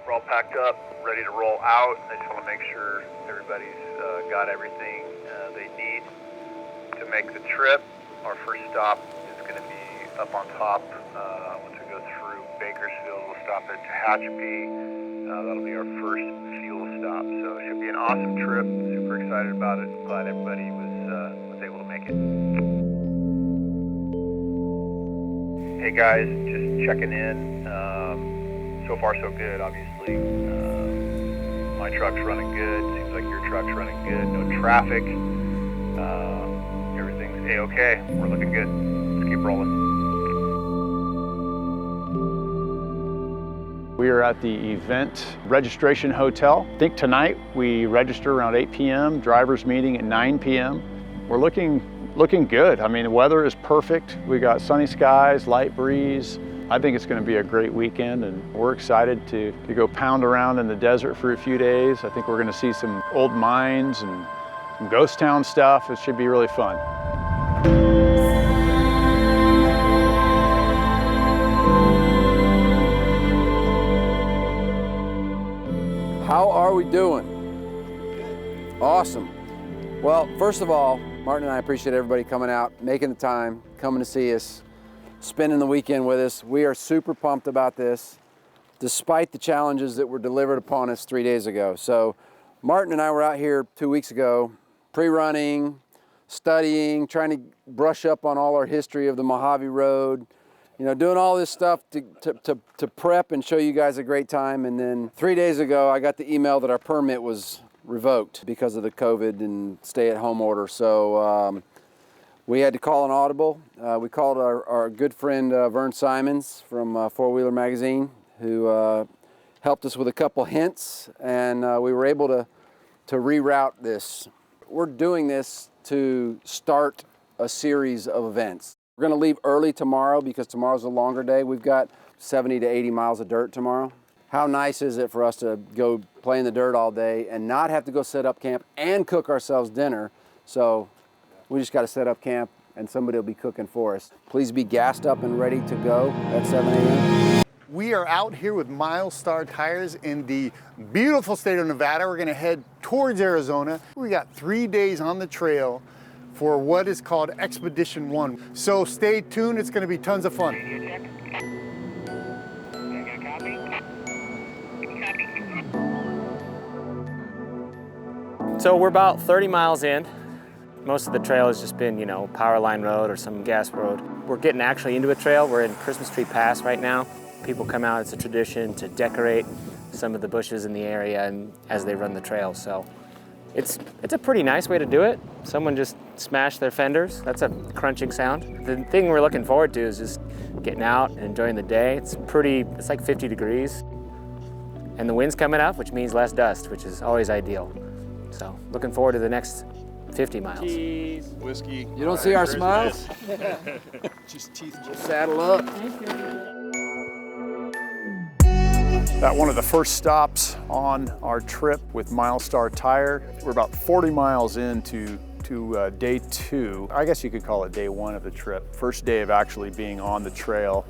We're all packed up, ready to roll out. I just want to make sure everybody's got everything they need to make the trip. Our first stop is going to be up on top. Once we go through Bakersfield, we'll stop at Tehachapi. That'll be our first fuel stop. So it should be an awesome trip. Super excited about it. Glad everybody was able to make it. Hey guys, just checking in. So far so good, obviously. My truck's running good. Seems like your truck's running good. No traffic. Everything's A-okay. We're looking good. Let's keep rolling. We are at the event registration hotel. I think tonight we register around 8 p.m., driver's meeting at 9 p.m. We're looking good. I mean, the weather is perfect. We got sunny skies, light breeze. I think it's going to be a great weekend, and we're excited to go pound around in the desert for a few days. I think we're going to see some old mines and some ghost town stuff. It should be really fun. How are we doing? Awesome. Well, first of all, Martin and I appreciate everybody coming out, making the time, coming to see us, spending the weekend with us. We are super pumped about this, despite the challenges that were delivered upon us 3 days ago. So Martin and I were out here 2 weeks ago, pre-running, studying, trying to brush up on all our history of the Mojave Road, you know, doing all this stuff to prep and show you guys a great time. And then 3 days ago, I got the email that our permit was revoked because of the COVID and stay-at-home order. So we had to call an audible. We called our good friend Vern Simons from Four Wheeler Magazine, who helped us with a couple hints, and we were able to reroute this. We're doing this to start a series of events. We're going to leave early tomorrow because tomorrow's a longer day. We've got 70 to 80 miles of dirt tomorrow. How nice is it for us to go play in the dirt all day and not have to go set up camp and cook ourselves dinner? So we just got to set up camp and somebody will be cooking for us. Please be gassed up and ready to go at 7 a.m. We are out here with Milestar Tires in the beautiful state of Nevada. We're gonna head towards Arizona. We got 3 days on the trail for what is called Expedition 1. So stay tuned, it's gonna be tons of fun. So we're about 30 miles in. Most of the trail has just been, you know, power line road or some gas road. We're getting actually into a trail. We're in Christmas Tree Pass right now. People come out, it's a tradition to decorate some of the bushes in the area and as they run the trail. So it's a pretty nice way to do it. Someone just smashed their fenders. That's a crunching sound. The thing we're looking forward to is just getting out and enjoying the day. It's like 50 degrees. And the wind's coming up, which means less dust, which is always ideal. So looking forward to the next 50 miles. Cheese, whiskey. You don't see our smiles? Just teeth. Saddle up. About one of the first stops on our trip with Milestar Tire. We're about 40 miles into day 2. I guess you could call it day 1 of the trip. First day of actually being on the trail.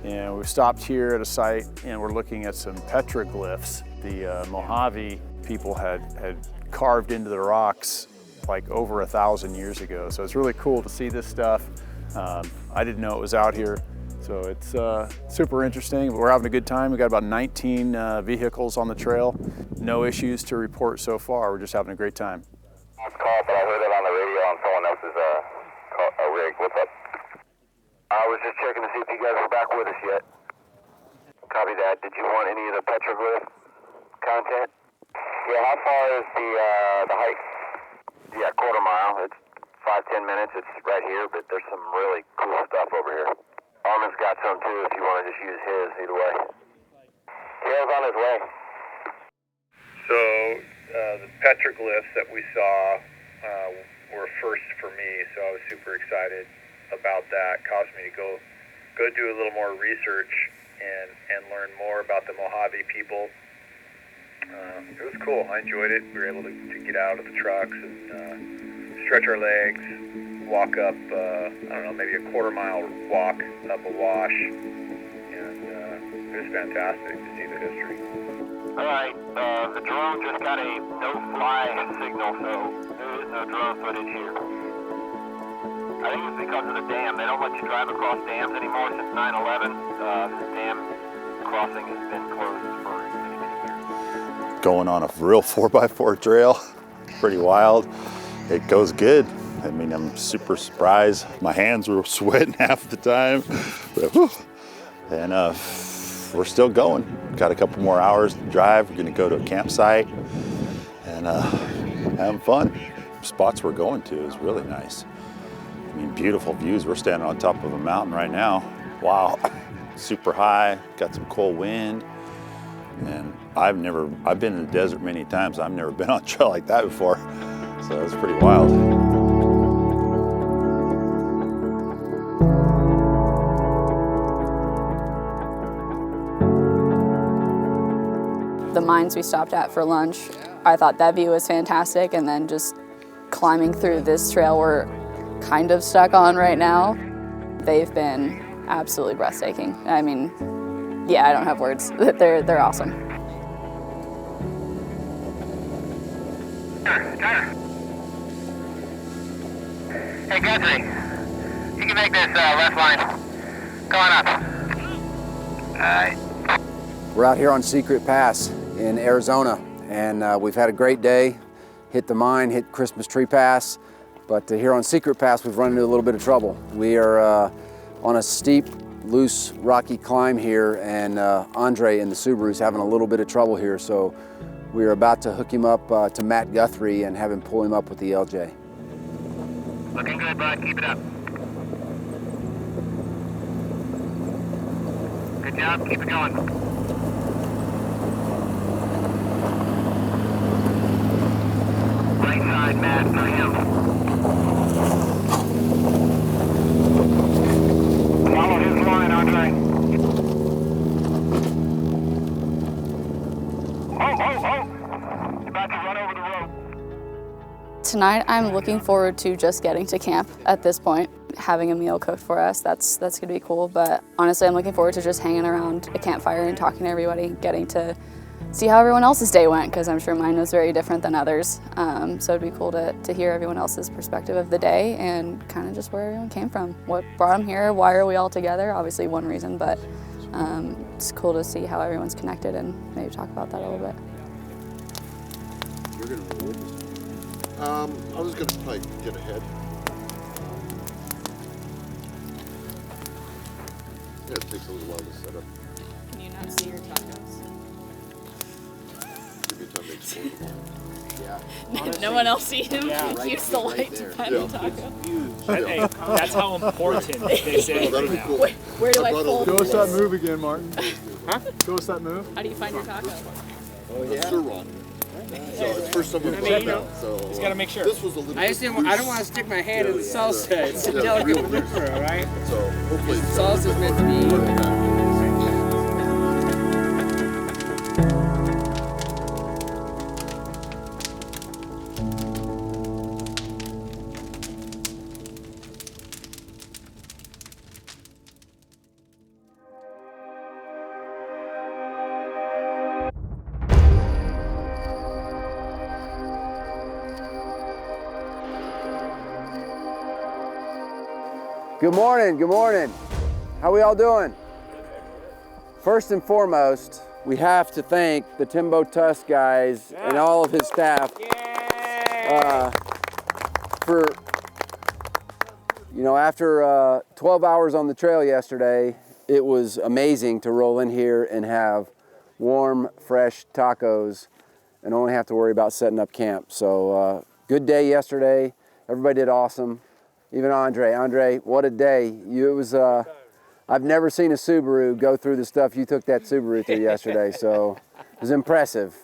And we stopped here at a site and we're looking at some petroglyphs. The Mojave people had carved into the rocks like over 1,000 years ago. So it's really cool to see this stuff. I didn't know it was out here. So it's super interesting. We're having a good time. We got about 19 vehicles on the trail. No issues to report so far. We're just having a great time. Last call, but I heard it on the radio on someone else's rig. What's up? I was just checking to see if you guys were back with us yet. Copy that. Did you want any of the petroglyph content? Yeah, how far is the hike? Yeah, quarter mile. It's 5-10 minutes. It's right here, but there's some really cool stuff over here. Armin's got some too if you want to just use his, either way. Tail's on his way. So the petroglyphs that we saw were first for me, so I was super excited about that. Caused me to go do a little more research and learn more about the Mojave people. It was cool. I enjoyed it. We were able to get out of the trucks and stretch our legs, walk up, I don't know, maybe a quarter-mile walk up a wash, and it was fantastic to see the history. All right, the drone just got a no-fly signal, so there is no drone footage here. I think it's because of the dam. They don't let you drive across dams anymore since 9/11. This dam crossing has been closed for many, many years. Going on a real 4x4 trail, pretty wild. It goes good. I mean, I'm super surprised. My hands were sweating half the time. But, whew. And we're still going. Got a couple more hours to drive. We're gonna go to a campsite and having fun. Spots we're going to is really nice. I mean, beautiful views. We're standing on top of a mountain right now. Wow, super high, got some cold wind. And I've been in the desert many times. I've never been on a trail like that before. So it's pretty wild. The mines we stopped at for lunch, I thought that view was fantastic, and then just climbing through this trail we're kind of stuck on right now, they've been absolutely breathtaking. I mean, yeah, I don't have words. They're awesome. Hey, Guthrie, you can make this left line. Come on up. All right. We're out here on Secret Pass in Arizona, and we've had a great day. Hit the mine, hit Christmas Tree Pass, but here on Secret Pass we've run into a little bit of trouble. We are on a steep, loose, rocky climb here, and Andre in the Subaru is having a little bit of trouble here, so we are about to hook him up to Matt Guthrie and have him pull him up with the LJ. Looking good, bud. Keep it up. Good job. Keep it going. Right side, Matt, for him. Follow his line, Andre. Oh! You're about to run over the road. Tonight, I'm looking forward to just getting to camp at this point. Having a meal cooked for us, that's gonna be cool. But honestly, I'm looking forward to just hanging around a campfire and talking to everybody, getting to see how everyone else's day went, because I'm sure mine was very different than others. So it'd be cool to hear everyone else's perspective of the day and kind of just where everyone came from. What brought them here, why are we all together? Obviously one reason, but it's cool to see how everyone's connected and maybe talk about that a little bit. You're gonna roll with us? I was gonna probably get ahead. Yeah, it takes a little while to set up. Can you not see your tacos? Give me time to explore them. Yeah. No one else see him use the right light to there. find the taco. Hey, that's how important this is. Oh, that'd be cool. Where do I brought fold all the- this? Show us that move again, Martin. Huh? Show us that move. How do you find your taco? Oh, That's still wrong. So it's first time we've I mean, done you know, that, so just gotta make sure. This was a little I just bit didn't. I don't loose. want to stick my hand in the salsa. It's a Yeah, delicate real loose. maneuver, all right? So hopefully it's Salsa's meant to be. Good morning. How we all doing? First and foremost, we have to thank the Timbo Tusk guys and all of his staff for, after 12 hours on the trail yesterday, it was amazing to roll in here and have warm, fresh tacos and only have to worry about setting up camp. So good day yesterday. Everybody did awesome. Even Andre, what a day. I've never seen a Subaru go through the stuff you took that Subaru through yesterday, so it was impressive.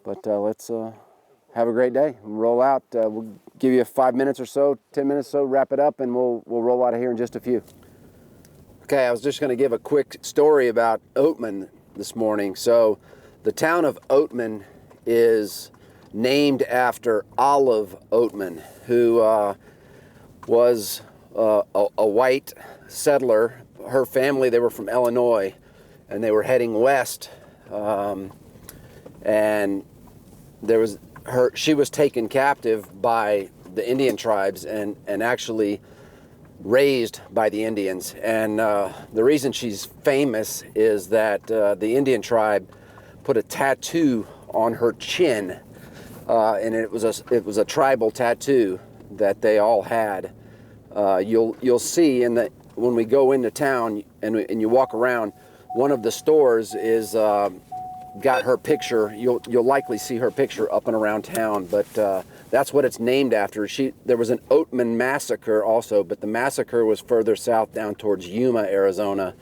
But let's have a great day. We'll roll out. We'll give you 5 minutes or so, 10 minutes or so, wrap it up, and we'll roll out of here in just a few. Okay, I was just gonna give a quick story about Oatman this morning. So the town of Oatman is named after Olive Oatman, who was a white settler. Her family, they were from Illinois, and they were heading west, and she was taken captive by the Indian tribes and actually raised by the Indians. And the reason she's famous is that the Indian tribe put a tattoo on her chin, and it was a tribal tattoo that they all had. You'll see when we go into town and you walk around, one of the stores is got her picture. You'll likely see her picture up and around town, but that's what it's named after. There was an Oatman massacre also, but the massacre was further south down towards Yuma, Arizona.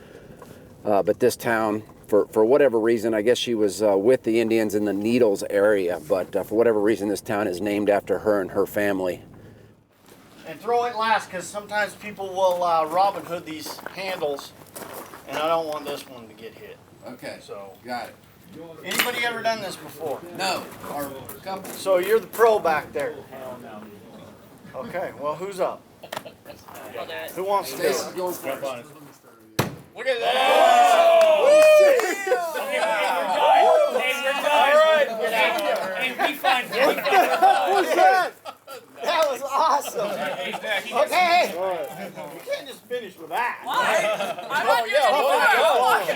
But this town, for whatever reason, I guess she was with the Indians in the Needles area, but for whatever reason, this town is named after her and her family. And throw it last, because sometimes people will Robin Hood these handles, and I don't want this one to get hit. Okay, so got it. Anybody ever done this before? No, our couple. So you're the pro back there. Okay, well, who's up? Who wants to do it? Look at that! Hey, we find what was that? That was awesome. Okay. You can't just finish with that. Why? I'm not doing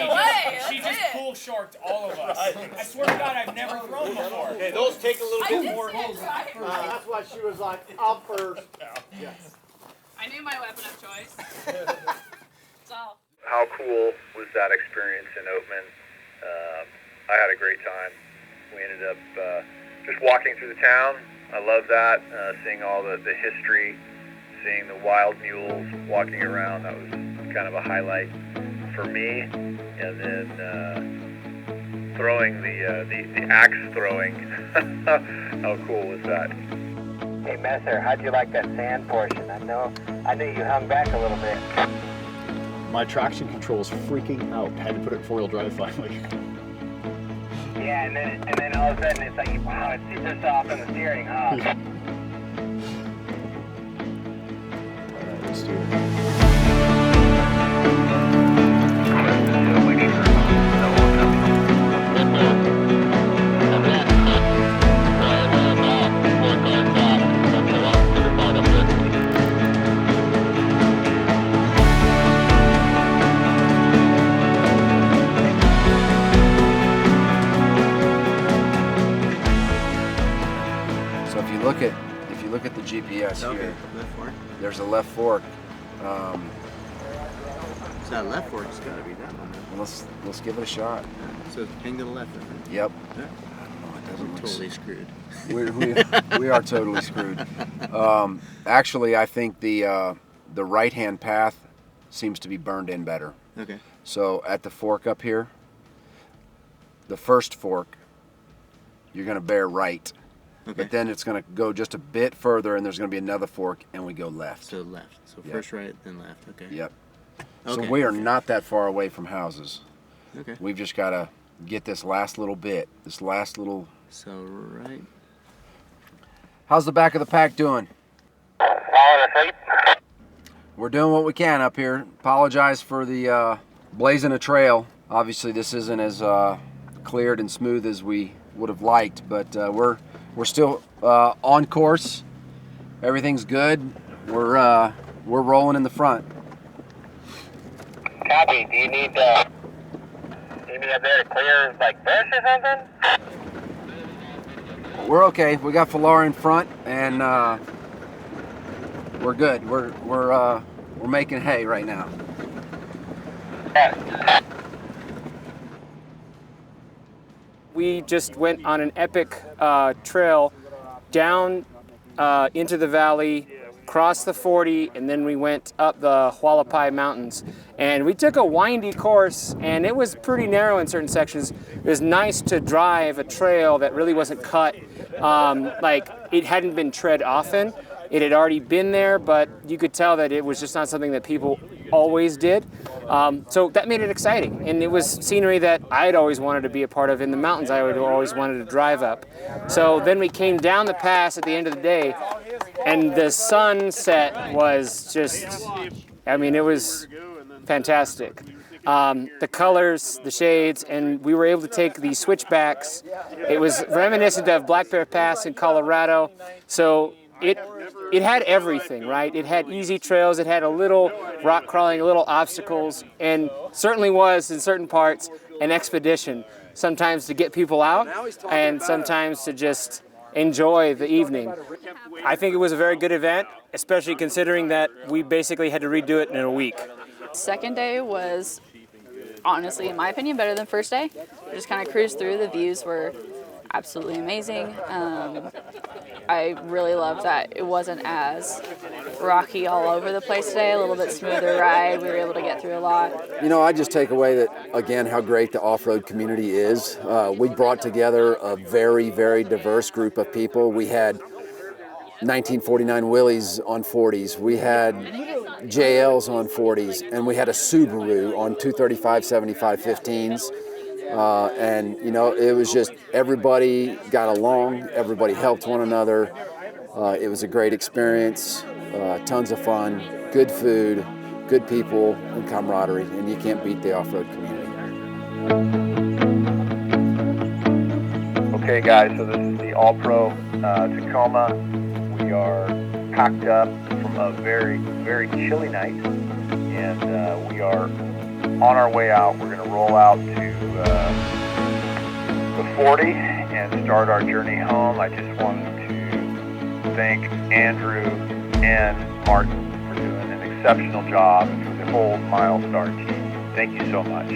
it. She just pool sharked all of us. I swear to God, I've never thrown before. Okay, those take a little bit more. That's why she was like, up first. Yes. I knew my weapon of choice. So. How cool was that experience in Oatman? I had a great time. We ended up just walking through the town. I love that, seeing all the history, seeing the wild mules walking around. That was kind of a highlight for me. And then throwing the axe throwing. How cool was that? Hey Messer, how'd you like that sand portion? I knew you hung back a little bit. My traction control is freaking out. Had to put it in four-wheel drive finally. Yeah, and then all of a sudden it's like, wow, it's super soft on the steering, huh? All right, let's do it. If you look at the GPS here, left fork. There's a left fork. It's not left fork. It's got to be that one. Let's give it a shot. So hang to the left. Right? Yep. Yeah. Oh, it doesn't totally screwed. We are totally screwed. Actually, I think the right-hand path seems to be burned in better. Okay. So at the fork up here, the first fork, you're going to bear right. Okay. But then it's going to go just a bit further, and there's going to be another fork, and we go left. So left. So Yep. first right, then left. Okay. Yep. Okay. So we are not that far away from houses. Okay. We've just got to get this last little bit, this last little... So right. How's the back of the pack doing? Falling asleep? We're doing what we can up here. Apologize for the blazing a trail. Obviously, this isn't as cleared and smooth as we would have liked, but we're still on course. Everything's good. We're rolling in the front. Copy. Do you need me up there to clear like brush or something? We're okay. We got Falar in front, and we're good. We're making hay right now. We just went on an epic trail down into the valley, crossed the 40, and then we went up the Hualapai Mountains. And we took a windy course, and it was pretty narrow in certain sections. It was nice to drive a trail that really wasn't cut, like it hadn't been tread often. It had already been there, but you could tell that it was just not something that people always did. So that made it exciting, and it was scenery that I'd always wanted to be a part of in the mountains. I would always wanted to drive up. So then we came down the pass at the end of the day, and the sunset was just, I mean, it was fantastic. The colors, the shades, and we were able to take these switchbacks. It was reminiscent of Black Bear Pass in Colorado, so it had everything, right? It had easy trails, it had a little rock crawling, a little obstacles, and certainly was, in certain parts, an expedition, sometimes to get people out and sometimes to just enjoy the evening. I think it was a very good event, especially considering that we basically had to redo it in a week. Second day was honestly, in my opinion, better than first day. We just kind of cruised through. The views were absolutely amazing. I really loved that it wasn't as rocky all over the place today, a little bit smoother ride. We were able to get through a lot. You know, I just take away that, again, how great the off-road community is. We brought together a very, very diverse group of people. We had 1949 Willys on 40s. We had JLs on 40s, and we had a Subaru on 235 75 15s. And you know, it was just everybody got along, everybody helped one another. It was a great experience, tons of fun, good food, good people, and camaraderie, and you can't beat the off-road community. Okay guys, so this is the All-Pro Tacoma. We are packed up from a very, very chilly night, and we are on our way out. We're going to roll out to the 40 and start our journey home. I just wanted to thank Andrew and Martin for doing an exceptional job, and for the whole Milestar team. Thank you so much.